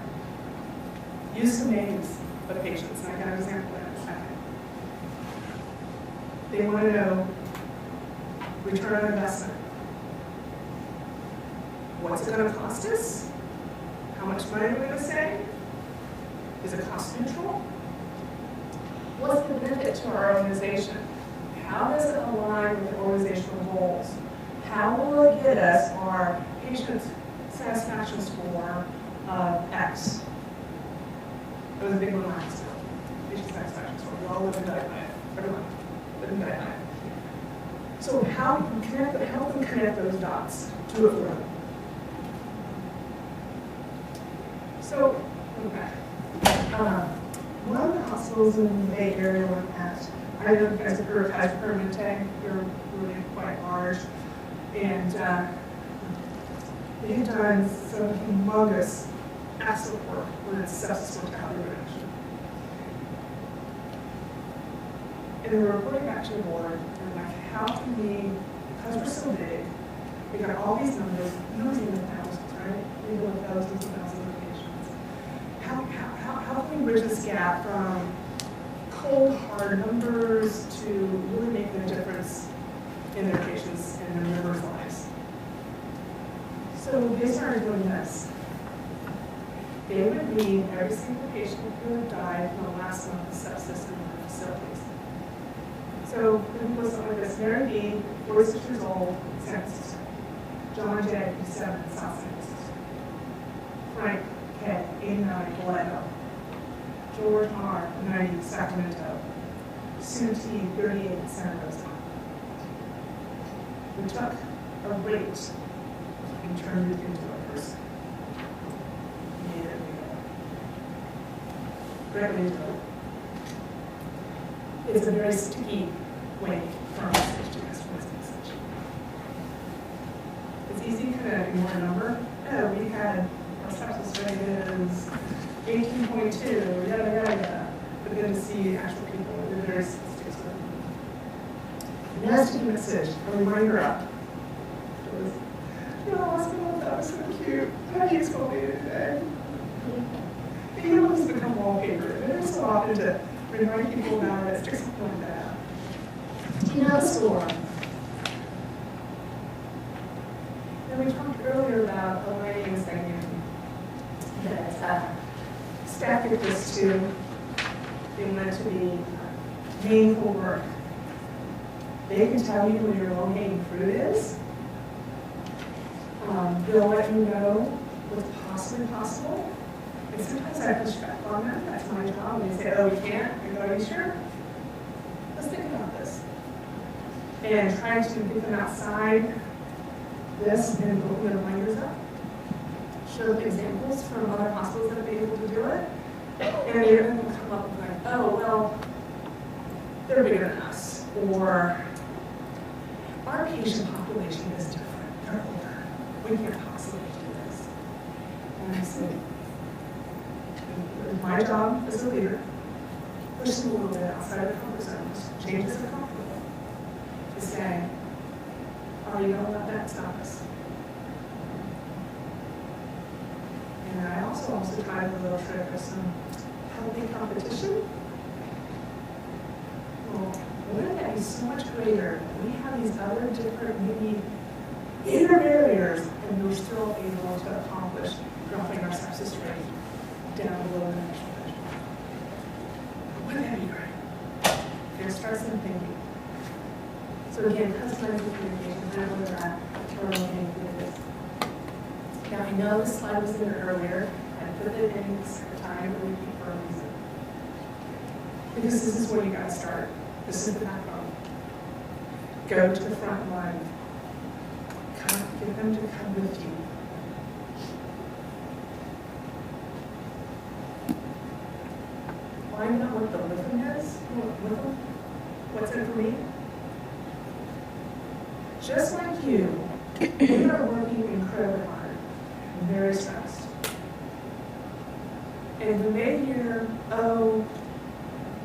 Use some names of patients, and I got an example in a second. They want to know return on investment. What's it going to cost us? How much money are we going to save? Is it cost neutral? What's the benefit to our organization? How does it align with the organizational goals? How will it get us our patient satisfaction score of X? It was a big one last year. Patient satisfaction score. We all live and die by it. Everyone. living guideline. So how help them connect those dots to it for them. So, one of the hospitals in the Bay Area we're at, I know you guys have heard of Kaiser Permanente. They're really quite large. And they've done some humongous excellent work with sepsis mortality reduction. And they were reporting back to the board, and like, how can we, because we're so big, we got all these numbers, millions and thousands, right? We go thousands and thousands of patients. How can we bridge this gap from cold, hard numbers to really making a difference in their patients and their members' lives? So they started doing this. They would read every single patient who had died in the last month of sepsis in their facilities. So it was something like this: Mary B, 46 years old, San Francisco. John J, 57, South San Francisco. Frank K, 89, Vallejo. George R, 90, Sacramento. Sue T, 38, Santa Rosa. We took a rate and turned it into a person. It's a very sticky way for a message to customize a message. It's easy to kind of ignore a number. Oh, we had our sepsis rate is 18.2, yada, yada, yada. But then to see actual people with a very statistics with. Nasty message, a reminder up. Oh, that was so cute. How do you exfoliate today? You know, it's become wallpaper. And it's so often to remind people about it, stick something like that. You know, the store. And we talked earlier about a lady was saying that staff get this to be meant to be meaningful work. They can tell you where your low-hanging fruit is. They'll let you know what's possibly possible. And sometimes I push back on that. That's my job. And they say, oh, we can't. I go, are you sure? Let's think about this. And trying to get them outside this and open their blinders up. Show them examples from other hospitals that have been able to do it. And they're going to come up and like, oh, well, they're bigger than us. Or our patient population is different. They're older. We can't possibly do this. And I say, my job as a leader, push them a little bit outside of the comfort zones, changes are comfortable, to say, are you going to let that stop us? And I also try a little trick of some healthy competition. Well, wouldn't that be so much greater if we have these other different, maybe inner barriers, and we're still able to accomplish dropping our sepsis rate down below the national benchmark? Wouldn't that be great? There starts some thinking. So again, customizing communication, I know where they're at, we're looking at this. Now I know this slide was in there earlier. I put it in the second time and repeat for a reason. Because this is where you got to start. This is the backbone. Go to the front line. Get them to come with you. Find out what the living is. What's in it for me? Just like you, we are working incredibly hard and very stressed. And we may hear, oh,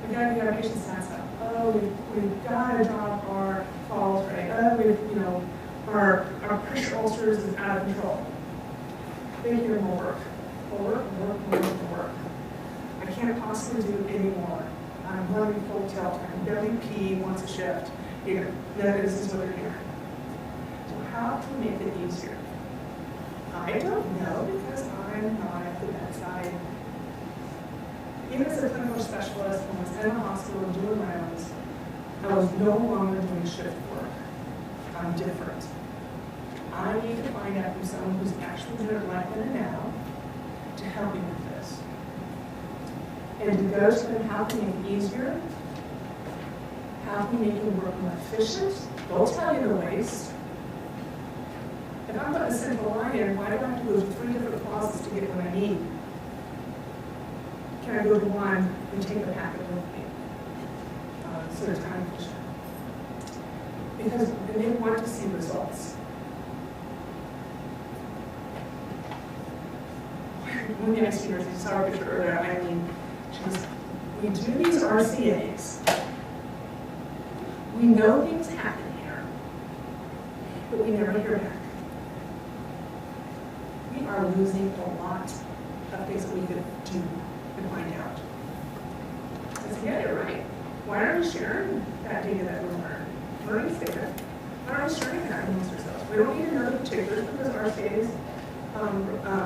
we got to get our patient stats up. Oh, we've got to drop our falls rate. Oh, our pressure ulcers is out of control. They hear more work. I can't possibly do any more. I'm running full tilt. I can barely pee once a shift. This is what they're hearing. So how can we make it easier? I don't know because I'm not at the bedside. Even as a clinical specialist, when I was in the hospital doing rounds, I was no longer doing shift work. I'm different. I need to find out from someone who's actually doing it right then and now to help me with this. And to go to them, how can we make it easier? How can we make your work more efficient? They'll tell you the waste. If I'm putting a central line in, why do I have to go to 3 different closets to get what I need? Can I go to one and take the packet with me? So they're time efficient. Because they want to see results. One of the next years, I saw a picture earlier, Eileen, she goes, we do these RCAs. We know things happen here, but we never hear back. We are losing a lot of things that we could do and find out. I said, yeah, you're right. Why aren't we sharing that data that we learned? Learning's data. Why aren't we sharing that amongst ourselves? We don't need to know the particulars because RCAs,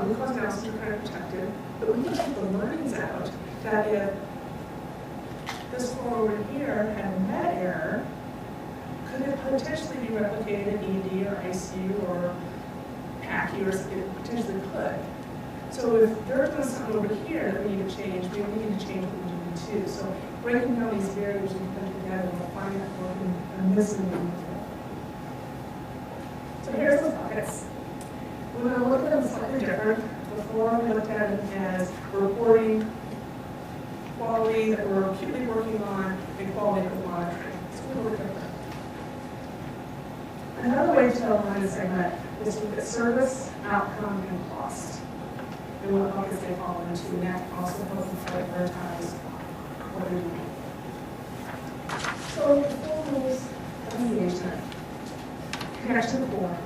root cause analysis are kind of protected, but we can take the learnings out that if this floor over here had a med error, could it potentially be replicated in ED or ICU or PACU, or it potentially could. So if there's been something over here that we need to change, we need to change what we're doing too. So breaking down these barriers and putting them together, we'll find that we're working and missing them. So here's the buckets. We're going to look at them slightly different. Before we looked at them as reporting, quality that we're acutely working on, and quality that we're monitoring. It's a little different. Another way to align the segment is to look at service, outcome, and cost. And what buckets they fall into, and that also helps them prioritize what they're doing. So the 4 rules of engagement. Connect to the core,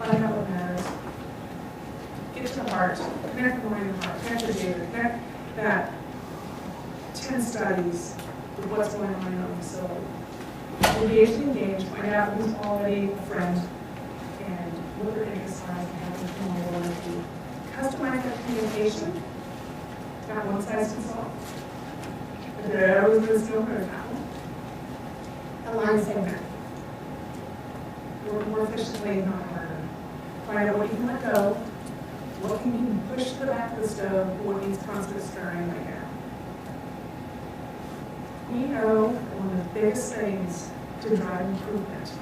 find out what matters, get to the heart, connect the mind and heart, connect the data, connect that 10 studies with what's going on in our facility. Engage, find out who's already a friend, and what their interests are, and how they can all want to do. Customize that communication. Not one size fits all. If there ever was no hurt happen. Align segment. Work more efficiently, not harder. Find out what you can let go, what can you push to the back of the stove, what needs constant stirring right now. We know that one of the biggest things to drive improvement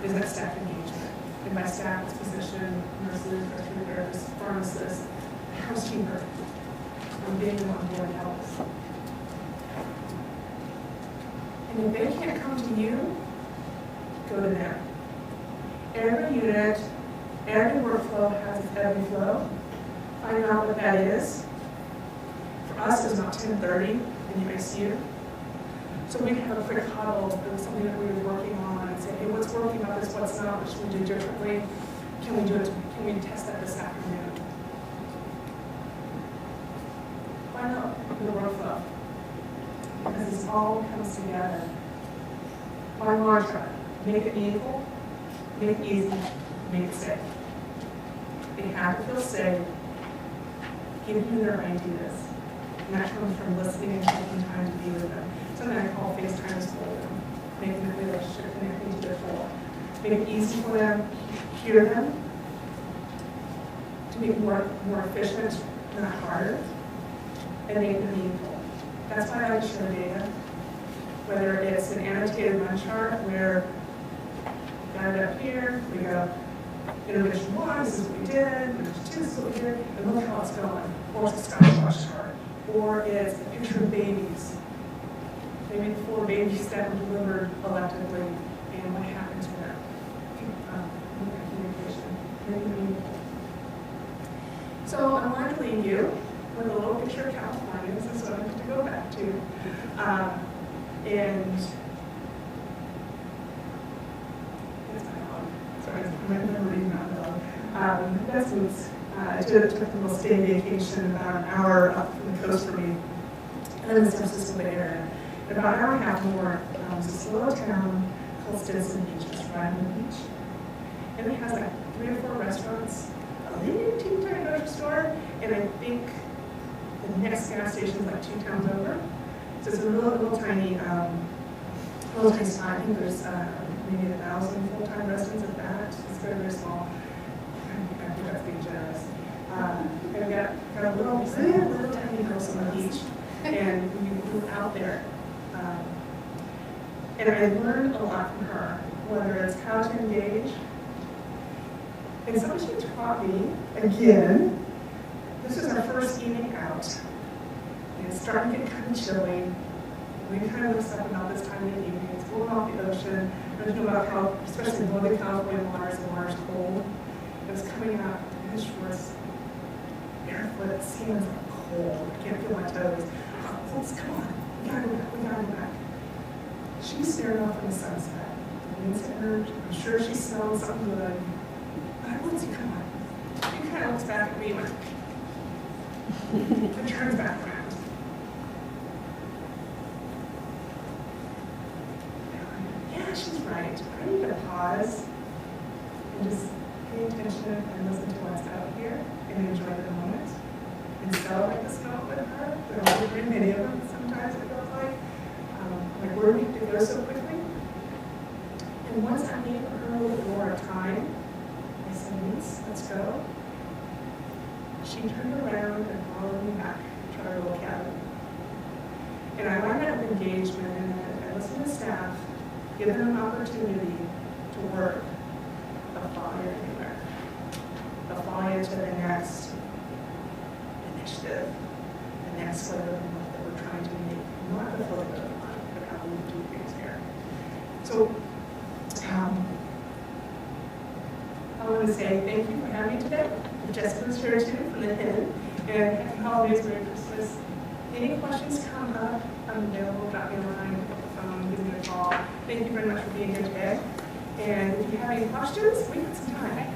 is that staff engagement. And by staff, it's physician, nurses, respiratory therapists, pharmacists, housekeeper, being on board helps. And if they can't come to you, go to them. Every unit, every workflow has its ebb and flow. Find out what that is. For us, it was about 10:30 in the ICU. So we can have a quick huddle. It was something that we were working on and say, hey, what's working about this, what's not, what should we do differently? Can we do it? Can we test that this afternoon? Find out the workflow. Because this all comes together. My mantra, make it meaningful, make it easy, make it safe. They have to feel safe, give you their ideas. And that comes from listening and taking time to be with them. Something I call FaceTime is for them, making the relationship connecting to their floor. Make it easy for them, hear them, to make it more efficient, not harder, and make it meaningful. That's why I like to share data. Whether it's an annotated run chart where we got it up here, we go, intervention 1, this is what we did, intervention 2, this is what we did, and look how it's going. Or it's a Scottish chart. Or it's a picture of babies. Maybe 4 babies that were delivered electively, and what happened to them. Communication, very meaningful. So I want to leave you with a little picture of California. This is what I have to go back to. And it's my dog. Sorry, I'm remembering not the dog. That's Boots. I took the little stay vacation about an hour up from the coast for me. And in the San Francisco Bay Area. About an hour and a half more, this little town called Stinson Beach, just right on the beach. And it has like 3 or 4 restaurants, a little teeny tiny grocery store, and I think the next gas station is like 2 towns over. So it's a little tiny spot. I think there's maybe 1,000 full-time residents at that. It's very, very small. I think that's being generous. And we got a little tiny house on the beach, and we moved out there. And I learned a lot from her, whether it's how to engage. And so she taught me, again, this is our first evening out. And it's starting to get kind of chilly. We kind of looked up about this time of the evening. It's going off the ocean. I don't know about how, especially in Northern California waters, the water's cold. It was coming out in his shorts, barefoot, sands are cold. I can't feel my toes. Let's come on. We gotta go back. We gotta go back. She's staring off in the sunset. The wind's hitting her. I'm sure she smells something good. But I want to come on. She kind of looks back at me and went, and turns back around. Yeah, she's right. I need to pause and just pay attention and listen to what's out here and enjoy the moment and celebrate this moment with her. There are very many of them sometimes, it feels like. Where we could go so quickly. And once I gave her a little bit more time, I said, Niece, let's go. She turned around and followed me back to our little cabin. And I learned that with engagement and I listened to staff, give them an opportunity to work the fire anywhere. The fire to the next initiative, the next level of what that we're trying to make, not the focus of the line, but how we do things here. So, I want to say thank you for having me today. Jessica's here too from the Hidden, and happy holidays, Merry Christmas. Any questions come up, I'm available, drop me a line, pick up the phone, give me a call. Thank you very much for being here today. And if you have any questions, we got some time.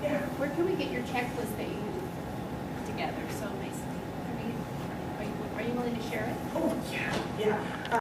Yeah. Where can we get your checklist that you put together so nicely? Are you willing to share it? Oh, yeah, yeah.